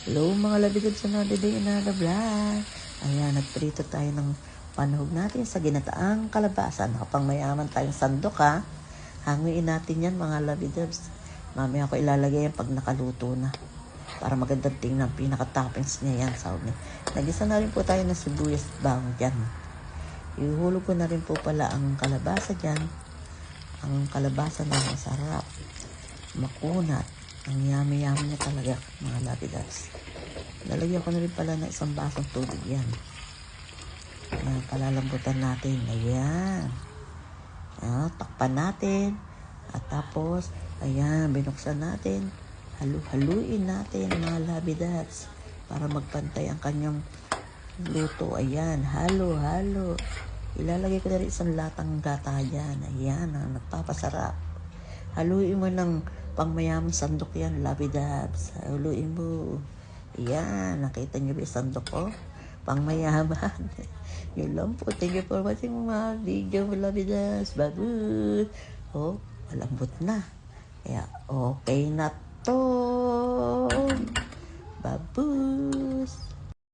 Hello mga labidod sa another day, another vlog. Ayan, nagprito tayo ng panahog natin sa ginataang kalabasa. Nakapang mayaman tayong sandok ha. Hanguin natin yan mga labidods. Mamaya ko ilalagay yan pag nakaluto na. Para magandang tingnan, pinaka-toppings niya yan sa unin. Nagisa na rin po tayo ng sibuyas at bawang dyan. Ihulog ko na rin po pala ang kalabasa dyan. Ang kalabasa na masarap. Makunat. Ang yummy-yummy niya talaga mga labidas. Lalagyan ko na rin pala ng isang basong tubig yan. Ayan, palalambutan natin. Ayan. Takpan natin. At tapos, ayan, binuksan natin. Halu-haluin natin mga labidas. Para magpantay ang kanyang luto. Ayan, halo-halo. Ilalagay ko na rin isang latang gata dyan. Ayan, nagpapasarap. Haluin mo ng pangmayamang sandok yan, labidabs. Haluin mo. Yan, nakita nyo ba yung sandok ko? Pangmayaman. Yun lang po. Thank you for watching mga video, labidabs. Babut. Oh, malambot na. Kaya, okay na to. Babut.